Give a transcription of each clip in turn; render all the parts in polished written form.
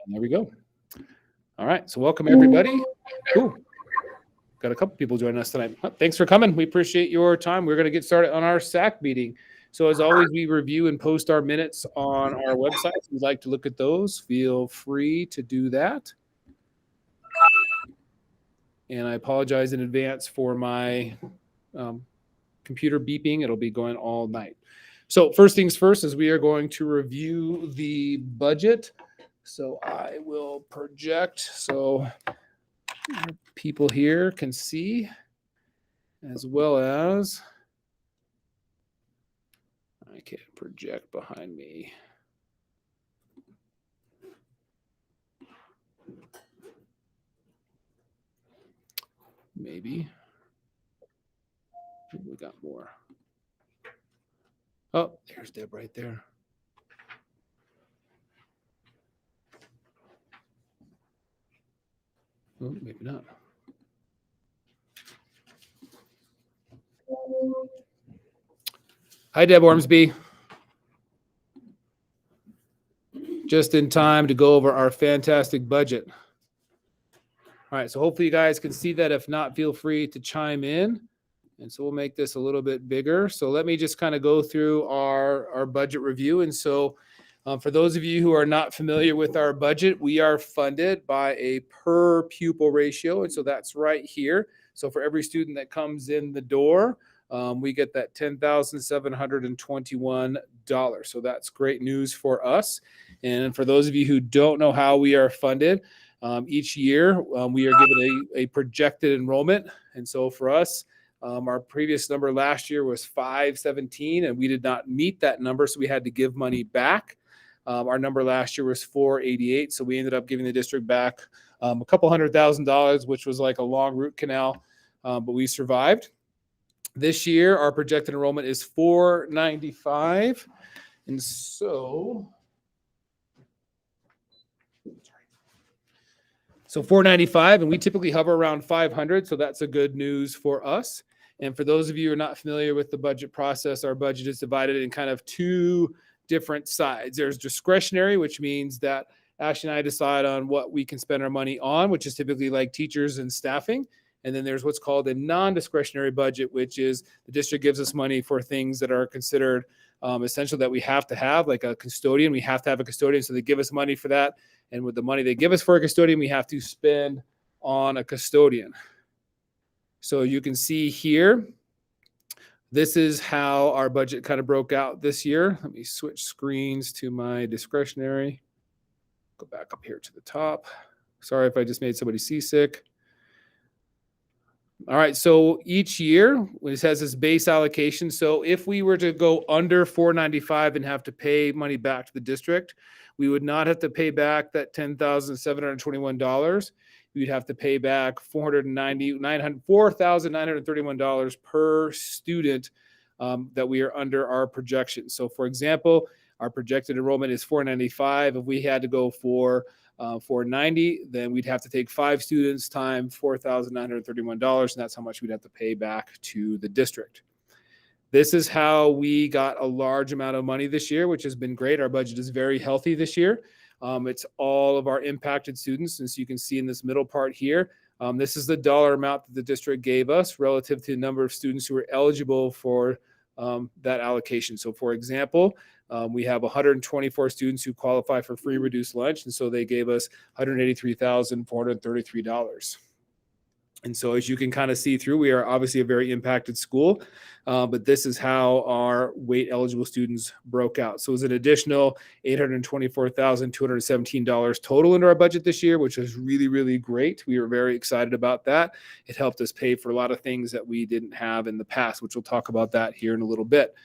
And there we go. All right. So welcome, everybody. Ooh, got a couple people joining us tonight. Thanks for coming. We appreciate your time. We're going to get started on our SAC meeting. So as always, we review and post our minutes on our website. If you'd like to look at those, feel free to do that. And I apologize in advance for my computer beeping. It'll be going all night. So first things first is we are going to review the budget. So I will project so people here can see, as well as I can project behind me. Maybe. We got more. Oh, there's Deb right there. Oh, maybe not. Hi, Deb Ormsby. Just in time to go over our fantastic budget. All right, so hopefully you guys can see that. If not, feel free to chime in. And so we'll make this a little bit bigger. So let me just kind of go through our budget review. And so for those of you who are not familiar with our budget, we are funded by a per pupil ratio. And so that's right here. So for every student that comes in the door, we get that $10,721. So that's great news for us. And for those of you who don't know how we are funded, each year we are given a projected enrollment. And so for us, our previous number last year was 517, and we did not meet that number, so we had to give money back. Our number last year was 488, so we ended up giving the district back a couple $100,000, which was like a long root canal, but we survived. This year, our projected enrollment is 495, and so 495, and we typically hover around 500, so that's a good news for us. And for those of you who are not familiar with the budget process, our budget is divided in kind of two different sides. There's discretionary, which means that Ashley and I decide on what we can spend our money on, which is typically like teachers and staffing. And then there's what's called a non-discretionary budget, which is the district gives us money for things that are considered essential that we have to have, like a custodian. We have to have a custodian, so they give us money for that. And with the money they give us for a custodian, we have to spend on a custodian. So you can see here, this is how our budget kind of broke out this year. Let me switch screens to my discretionary. Go back up here to the top. Sorry if I just made somebody seasick. All right, so each year it has this base allocation. So if we were to go under 495 and have to pay money back to the district, we would not have to pay back that $10,721. We'd have to pay back $4,931 per student that we are under our projection. So for example, our projected enrollment is 495. If we had to go for 490, then we'd have to take 5 students times $4,931, and that's how much we'd have to pay back to the district. This is how we got a large amount of money this year, which has been great. Our budget is very healthy this year. It's all of our impacted students. And so you can see in this middle part here, this is the dollar amount that the district gave us relative to the number of students who are eligible for that allocation. So for example, we have 124 students who qualify for free reduced lunch. And so they gave us $183,433. And so as you can kind of see through, we are obviously a very impacted school, but this is how our weight eligible students broke out. So it was an additional $824,217 total into our budget this year, which is really, really great. We were very excited about that. It helped us pay for a lot of things that we didn't have in the past, which we'll talk about that here in a little bit.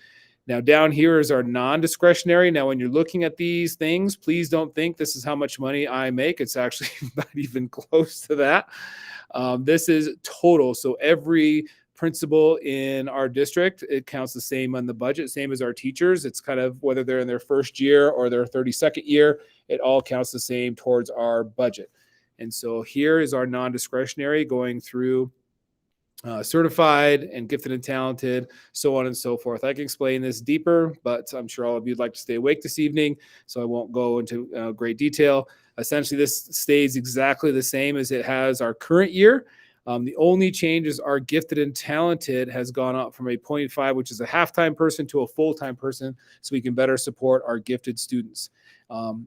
Now down here is our non-discretionary. Now, when you're looking at these things, please don't think this is how much money I make. It's actually not even close to that. This is total. So every principal in our district, it counts the same on the budget, same as our teachers. It's kind of whether they're in their first year or their 32nd year, it all counts the same towards our budget. And so here is our non-discretionary going through certified and gifted and talented, so on and so forth. I can explain this deeper, but I'm sure all of you'd like to stay awake this evening, so I won't go into great detail. Essentially, this stays exactly the same as it has our current year. The only change is our gifted and talented has gone up from a 0.5, which is a half-time person, to a full-time person, so we can better support our gifted students.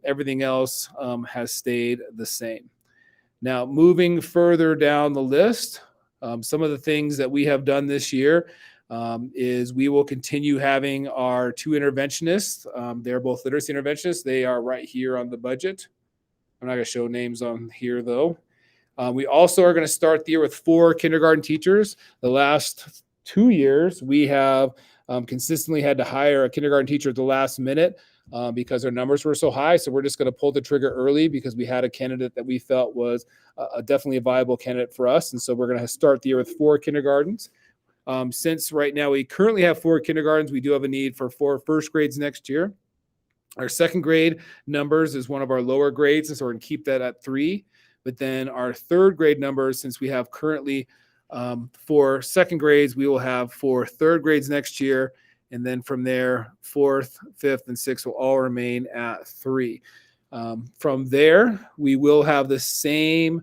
Everything else has stayed the same. Now, moving further down the list, some of the things that we have done this year is we will continue having our 2 interventionists. They're both literacy interventionists. They are right here on the budget. I'm not going to show names on here, though. We also are going to start the year with 4 kindergarten teachers. The last 2 years, we have consistently had to hire a kindergarten teacher at the last minute because our numbers were so high. So we're just going to pull the trigger early because we had a candidate that we felt was definitely a viable candidate for us. And so we're going to start the year with 4 kindergartens. Since right now we currently have 4 kindergartens, we do have a need for 4 first grades next year. Our second grade numbers is one of our lower grades, and so we're going to keep that at 3. But then our third grade numbers, since we have currently 4 second grades, we will have 4 third grades next year. And then from there, 4th, 5th, and 6th will all remain at 3. From there, we will have the same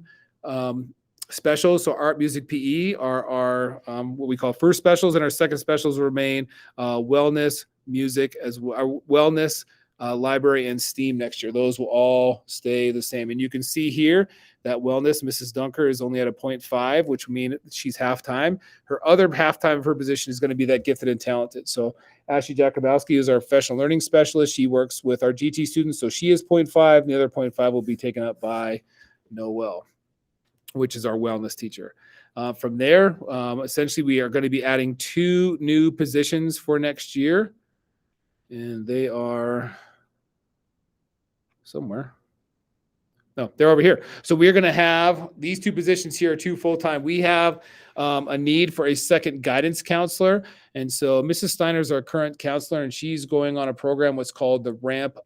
specials. So art, music, PE are our what we call first specials, and our second specials will remain wellness, music, as well, wellness, library, and STEAM next year. Those will all stay the same. And you can see here that wellness, Mrs. Dunker, is only at a 0.5, which means she's half-time. Her other half-time of her position is going to be that gifted and talented. So Ashley Jakubowski is our professional learning specialist. She works with our GT students, so she is 0.5. And the other 0.5 will be taken up by Noel, which is our wellness teacher. From there, essentially, we are going to be adding 2 new positions for next year. And they are somewhere. No, they're over here. So we're going to have these 2 positions here, 2 full-time. We have a need for a second guidance counselor. And so Mrs. Steiner is our current counselor, and she's going on a program what's called the RAMP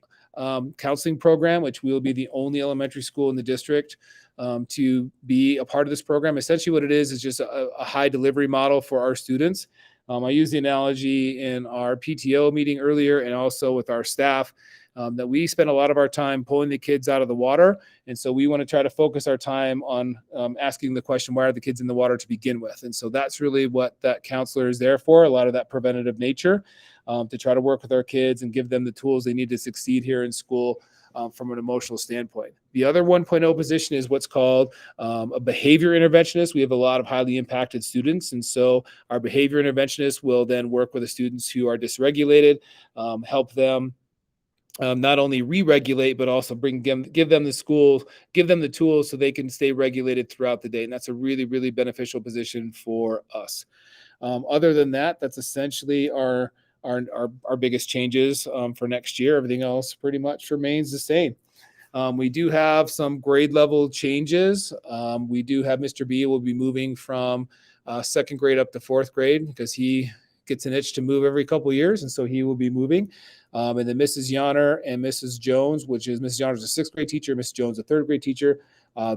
counseling program, which will be the only elementary school in the district to be a part of this program. Essentially what it is just a high delivery model for our students. I used the analogy in our PTO meeting earlier and also with our staff that we spend a lot of our time pulling the kids out of the water. And so we want to try to focus our time on asking the question, why are the kids in the water to begin with? And so that's really what that counselor is there for, a lot of that preventative nature, to try to work with our kids and give them the tools they need to succeed here in school from an emotional standpoint. The other 1.0 position is what's called a behavior interventionist. We have a lot of highly impacted students. And so our behavior interventionist will then work with the students who are dysregulated, help them not only re-regulate, but also give them the tools so they can stay regulated throughout the day. And that's a really, really beneficial position for us. Other than that, that's essentially our biggest changes for next year. Everything else pretty much remains the same. We do have some grade level changes. We do have Mr. B will be moving from 2nd grade up to 4th grade because he gets an itch to move every couple of years, and so he will be moving. And then Mrs. Yonner and Mrs. Jones, which is Mrs. Yonner is a 6th grade teacher, Mrs. Jones a 3rd grade teacher,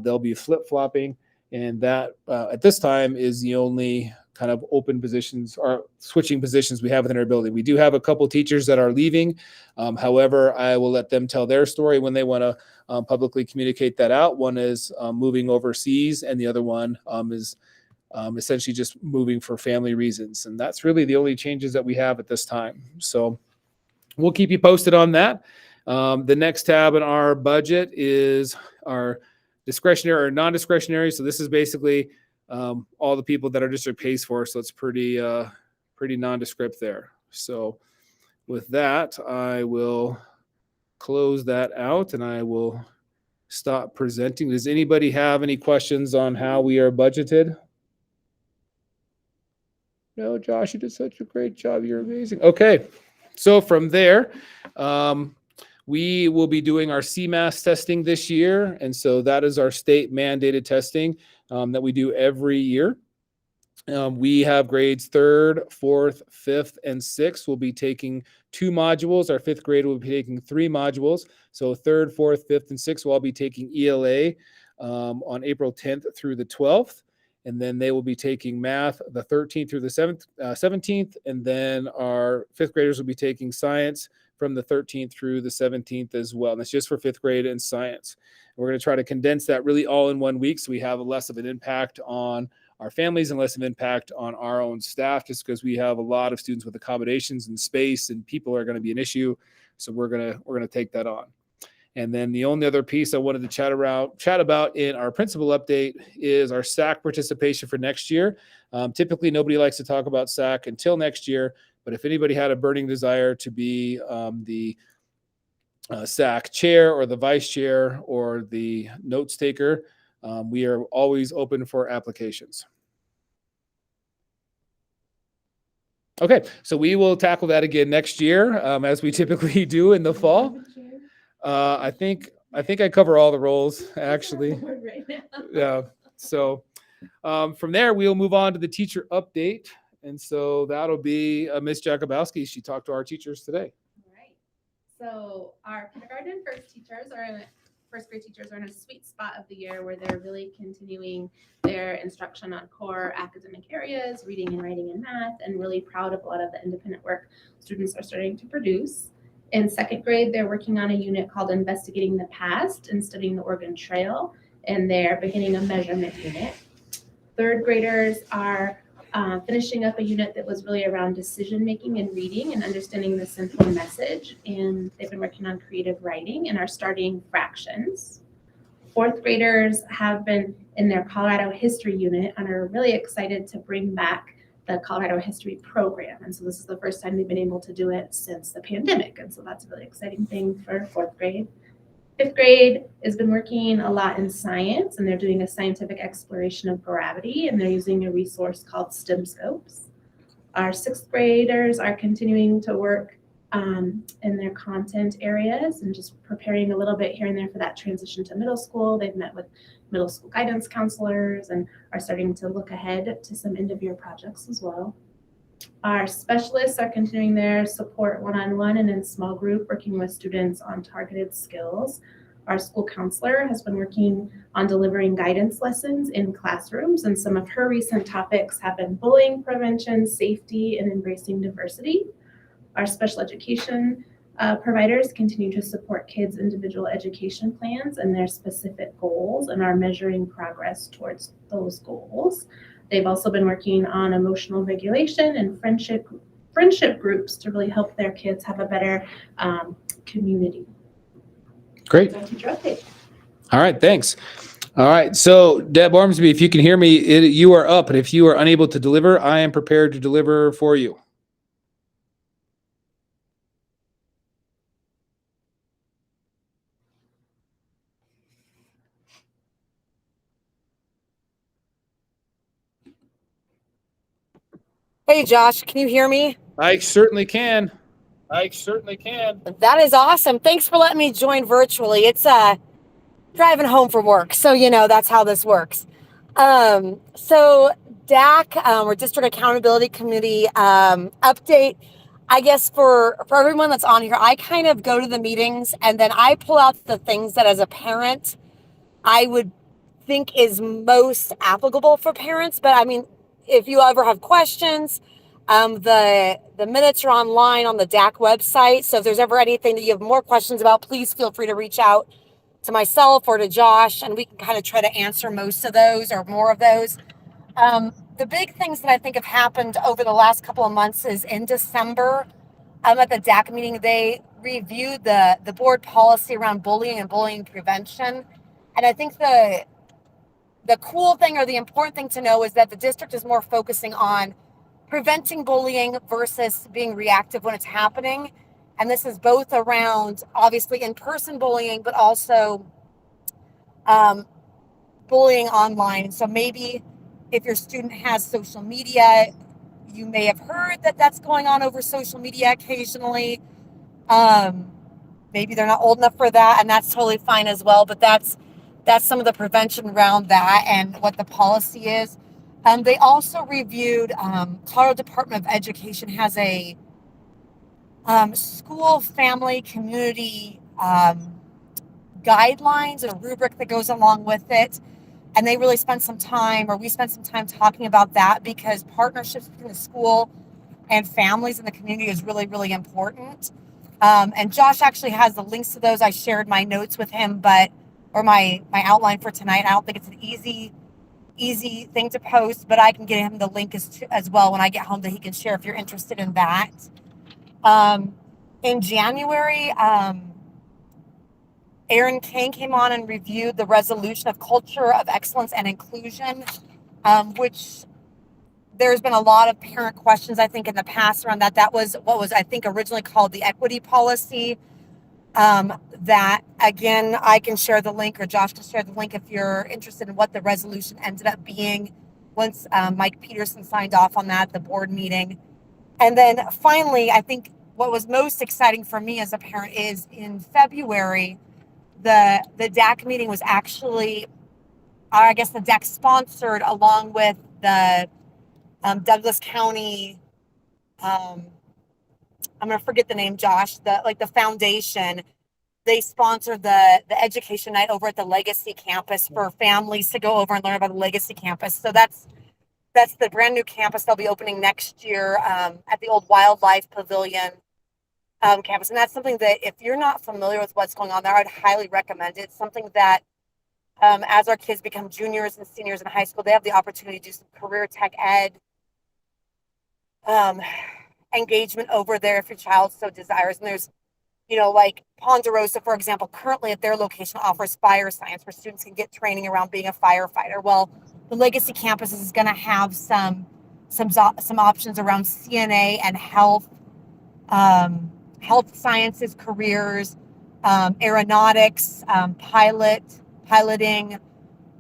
they'll be flip-flopping, and that at this time is the only kind of open positions or switching positions we have within our building. We do have a couple teachers that are leaving. However, I will let them tell their story when they want to publicly communicate that out. One is moving overseas, and the other one is essentially just moving for family reasons. And that's really the only changes that we have at this time. So we'll keep you posted on that. The next tab in our budget is our discretionary or non-discretionary. So this is basically all the people that our district pays for. So it's pretty nondescript there. So with that, I will close that out and I will stop presenting. Does anybody have any questions on how we are budgeted? No, Josh, you did such a great job. You're amazing. Okay. So from there, we will be doing our CMAS testing this year. And so that is our state mandated testing that we do every year. We have grades 3rd, 4th, 5th, and 6th. We'll be taking 2 modules. Our 5th grade will be taking 3 modules. So 3rd, 4th, 5th, and 6th will all be taking ELA on April 10th through the 12th. And then they will be taking math the 13th through the 17th. And then our fifth graders will be taking science from the 13th through the 17th as well. And that's just for fifth grade and science. We're going to try to condense that really all in 1 week so we have less of an impact on our families and less of an impact on our own staff, just because we have a lot of students with accommodations and space, and people are going to be an issue. So we're going to take that on. And then the only other piece I wanted to chat about in our principal update is our SAC participation for next year. Typically, nobody likes to talk about SAC until next year, but if anybody had a burning desire to be the SAC chair or the vice chair or the notes taker, we are always open for applications. Okay, so we will tackle that again next year, as we typically do in the fall. I think I cover all the roles, actually. Yeah. So from there, we'll move on to the teacher update. And so that'll be Miss Jakubowski. She talked to our teachers today. All right. So our kindergarten and first grade teachers are in a sweet spot of the year where they're really continuing their instruction on core academic areas, reading and writing and math, and really proud of a lot of the independent work students are starting to produce. In second grade, they're working on a unit called Investigating the Past and Studying the Oregon Trail, and they're beginning a measurement unit. Third graders are finishing up a unit that was really around decision-making and reading and understanding the central message, and they've been working on creative writing and are starting fractions. Fourth graders have been in their Colorado history unit and are really excited to bring back the Colorado history program. And so this is the first time they've been able to do it since the pandemic. And so that's a really exciting thing for fourth grade. Fifth grade has been working a lot in science, and they're doing a scientific exploration of gravity, and they're using a resource called STEM Scopes. Our sixth graders are continuing to work in their content areas and just preparing a little bit here and there for that transition to middle school. They've met with middle school guidance counselors and are starting to look ahead to some end-of-year projects as well. Our specialists are continuing their support one-on-one and in small group, working with students on targeted skills. Our school counselor has been working on delivering guidance lessons in classrooms, and some of her recent topics have been bullying prevention, safety, and embracing diversity. Our special education providers continue to support kids' individual education plans and their specific goals, and are measuring progress towards those goals. They've also been working on emotional regulation and friendship groups to really help their kids have a better community. Great. Teacher update. All right, thanks. All right, so Deb Ormsby, if you can hear me, you are up, and if you are unable to deliver, I am prepared to deliver for you. Hey, Josh, can you hear me? I certainly can. That is awesome. Thanks for letting me join virtually. It's driving home from work, so that's how this works. So DAC, or District Accountability Committee update. I guess for everyone that's on here, I kind of go to the meetings and then I pull out the things that as a parent I would think is most applicable for parents. But I mean, if you ever have questions, the minutes are online on the DAC website. So if there's ever anything that you have more questions about, please feel free to reach out to myself or to Josh, and we can kind of try to answer most of those or more of those. The big things that I think have happened over the last couple of months is in December, at the DAC meeting, they reviewed the board policy around bullying and bullying prevention. And I think the cool thing or the important thing to know is that the district is more focusing on preventing bullying versus being reactive when it's happening. And this is both around obviously in-person bullying, but also bullying online. So maybe if your student has social media, you may have heard that that's going on over social media occasionally. Maybe they're not old enough for that, and that's totally fine as well. But that's some of the prevention around that and what the policy is. They also reviewed, Colorado Department of Education has a school, family, community guidelines and a rubric that goes along with it. And they really spent some time, or we spent some time talking about that, because partnerships between the school and families in the community is really, really important. And Josh actually has the links to those. I shared my notes with him, or my outline for tonight. I don't think it's an easy thing to post, but I can get him the link as well when I get home, that he can share if you're interested in that. In January, Aaron Kane came on and reviewed the resolution of culture of excellence and inclusion, which there's been a lot of parent questions, I think, in the past around that. That was what was, I think, originally called the equity policy. That, again, I can share the link, or Josh can share the link if you're interested in what the resolution ended up being once Mike Peterson signed off on that at the board meeting. And then finally, I think what was most exciting for me as a parent is in February, the DAC meeting was actually, I guess the DAC sponsored, along with the Douglas County, I'm going to forget the name, Josh, the foundation. They sponsored the education night over at the Legacy campus for families to go over and learn about the Legacy campus. So that's the brand new campus they'll be opening next year at the old Wildlife Pavilion campus. And that's something that, if you're not familiar with what's going on there, I'd highly recommend it. It's something that as our kids become juniors and seniors in high school, they have the opportunity to do some career tech ed engagement over there if your child so desires. And there's, like Ponderosa, for example, currently at their location offers fire science, where students can get training around being a firefighter. Well, the Legacy campus is going to have some options around CNA and health sciences careers, aeronautics, piloting.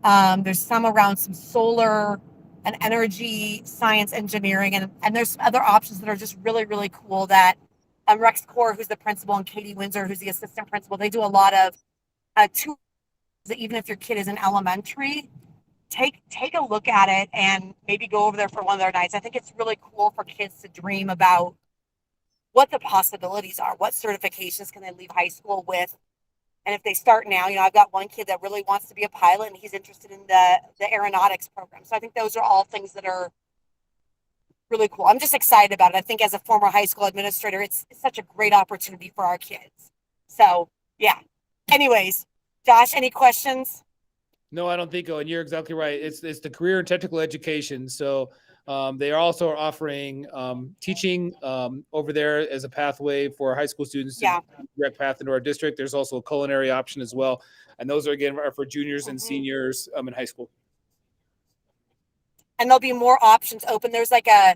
There's some around some solar and energy science engineering, and there's other options that are just really, really cool that Rex Core, who's the principal, and Katie Windsor, who's the assistant principal, they do a lot of tools that even if your kid is in elementary, take a look at it and maybe go over there for one of their nights. I think it's really cool for kids to dream about what the possibilities are, what certifications can they leave high school with. And if they start now, I've got one kid that really wants to be a pilot, and he's interested in the aeronautics program. So I think those are all things that are really cool. I'm just excited about it. I think as a former high school administrator, it's such a great opportunity for our kids. So yeah. Anyways, Josh, any questions? No, I don't think so. And you're exactly right. It's the career and technical education. So they are also offering teaching over there as a pathway for high school students to direct path into our district. There's also a culinary option as well. And those are for juniors and seniors in high school. And there'll be more options open. There's like a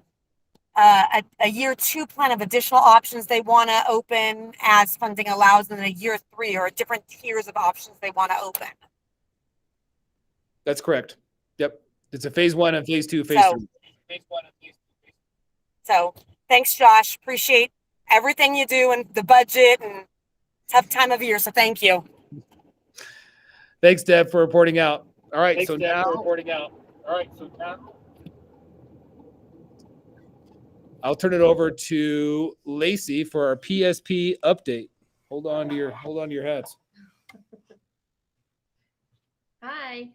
year 2 plan of additional options they want to open as funding allows, and then a year 3 or different tiers of options they want to open. That's correct. Yep. It's a phase 1 and phase 2, phase 3. So thanks, Josh. Appreciate everything you do, and the budget, and tough time of year. So thank you. Thanks, Deb, for reporting out. All right. So now I'll turn it over to Lacey for our PSP update. Hold on to your hats. Hi.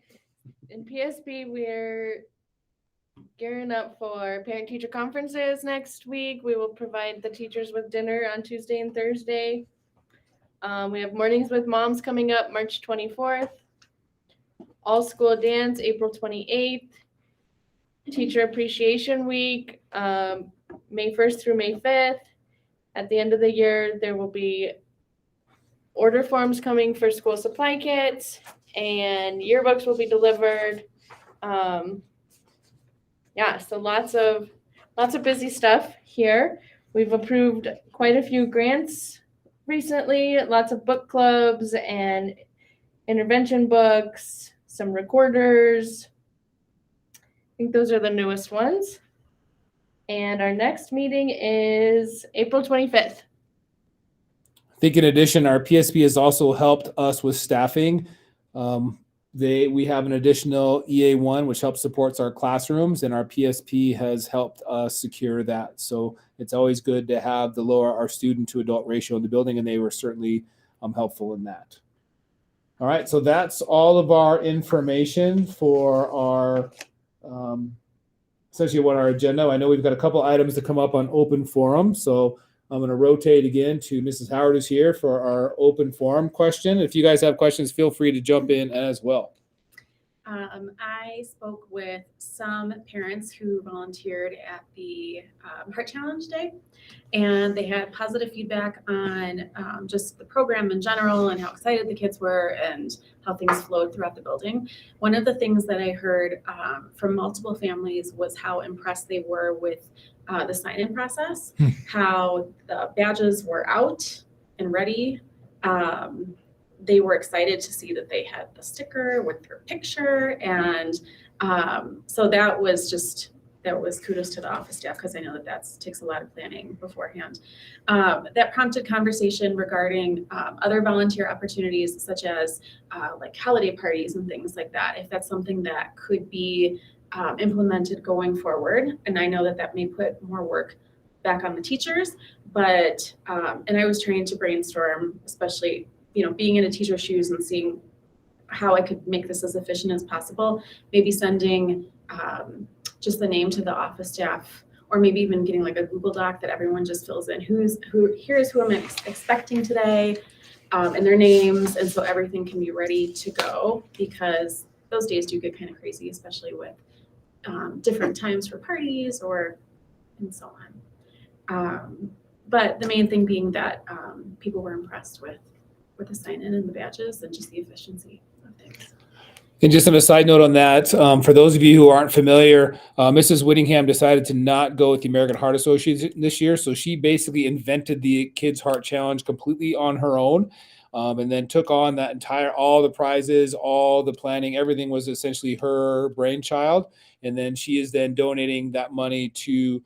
In PSP, we're gearing up for parent-teacher conferences next week. We will provide the teachers with dinner on Tuesday and Thursday. We have Mornings with Moms coming up March 24th. All-school dance April 28th. Teacher Appreciation Week May 1st through May 5th. At the end of the year, there will be order forms coming for school supply kits, and yearbooks will be delivered. So lots of busy stuff here. We've approved quite a few grants recently, lots of book clubs and intervention books, some recorders. I think those are the newest ones. And our next meeting is April 25th. I think in addition, our PSP has also helped us with staffing. We have an additional EA1, which helps supports our classrooms, and our PSP has helped us secure that. So it's always good to have the lower our student to adult ratio in the building, and they were certainly helpful in that. All right, so that's all of our information for our essentially what our agenda. I know we've got a couple items to come up on open forum, so I'm going to rotate again to Mrs. Howard, who's here for our open forum question. If you guys have questions, feel free to jump in as well. I spoke with some parents who volunteered at the Heart Challenge Day, and they had positive feedback on just the program in general and how excited the kids were and how things flowed throughout the building. One of the things that I heard from multiple families was how impressed they were with the sign-in process, how the badges were out and ready. They were excited to see that they had the sticker with their picture. And so that was kudos to the office staff, because I know that takes a lot of planning beforehand. That prompted conversation regarding other volunteer opportunities, such as like holiday parties and things like that, if that's something that could be implemented going forward. And I know that may put more work back on the teachers, but, and I was trying to brainstorm, especially being in a teacher's shoes and seeing how I could make this as efficient as possible, maybe sending just the name to the office staff, or maybe even getting like a Google Doc that everyone just fills in here's who I'm expecting today, and their names. And so everything can be ready to go, because those days do get kind of crazy, especially with different times for parties and so on. But the main thing being that people were impressed with the sign-in and the badges and just the efficiency of things. And just on a side note on that, for those of you who aren't familiar, Mrs. Whittingham decided to not go with the American Heart Association this year. So she basically invented the Kids Heart Challenge completely on her own, and then took on all the prizes, all the planning, everything was essentially her brainchild. And then she is then donating that money to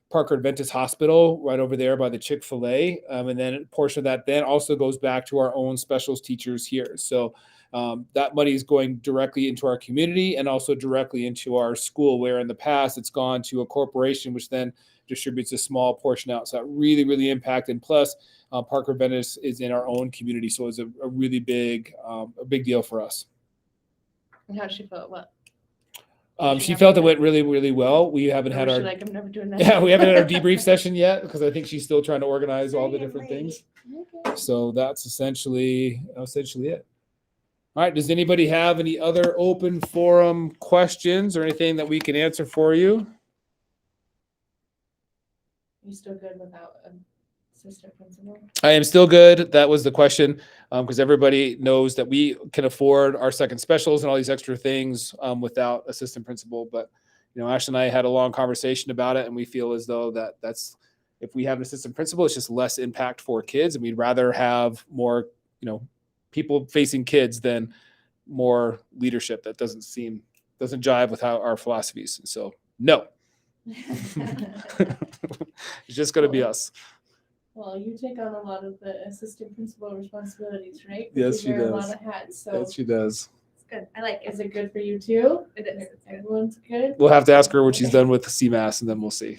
Parker Adventist Hospital right over there by the Chick-fil-A. And then a portion of that then also goes back to our own specials teachers here. So that money is going directly into our community and also directly into our school, where in the past it's gone to a corporation, which then distributes a small portion out. So that really, really impacted. And plus, Parker Adventist is in our own community. So it's a really big deal for us. And how did she feel? What? She felt it went really, really well. We haven't had our I'm never doing that. Yeah, we haven't had our debrief session yet, because I think she's still trying to organize all the different things. Okay. So that's essentially it. All right. Does anybody have any other open forum questions or anything that we can answer for you? You still good without an assistant principal? I am still good. That was the question, because everybody knows that we can afford our second specials and all these extra things without assistant principal. But Ashley and I had a long conversation about it, and we feel as though that's if we have an assistant principal, it's just less impact for kids, and we'd rather have more people facing kids than more leadership. That doesn't jive with how our philosophies. So no, it's just going to be us. Well, you take on a lot of the assistant principal responsibilities, right? Yes, you she wear does. A lot of hats. So Yes, she does. It's good. I like it. Is it good for you too? It is. It's good. Everyone's good. We'll have to ask her when she's done with the CMAS, and then we'll see.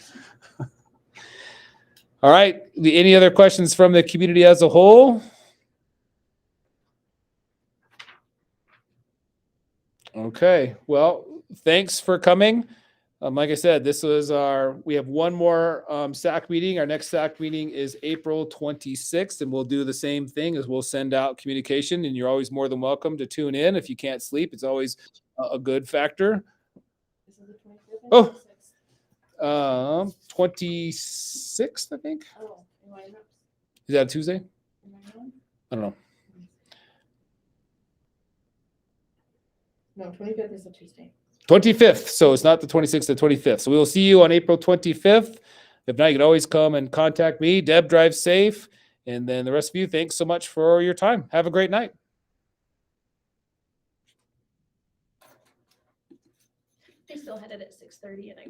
All right. Any other questions from the community as a whole? Okay. Well, thanks for coming. Like I said, we have one more SAC meeting. Our next SAC meeting is April 26th, and we'll do the same thing as we'll send out communication, and you're always more than welcome to tune in. If you can't sleep, it's always a good factor. Is it the 25th? Oh, 26th, I think. Oh, am I not? Is that a Tuesday? Am I wrong? I don't know. No, 25th is a Tuesday. 25th. So it's not the 26th, the 25th. So we will see you on April 25th. If not, you can always come and contact me. Deb, drive safe. And then the rest of you, thanks so much for your time. Have a great night. I still had it at 6:30, and I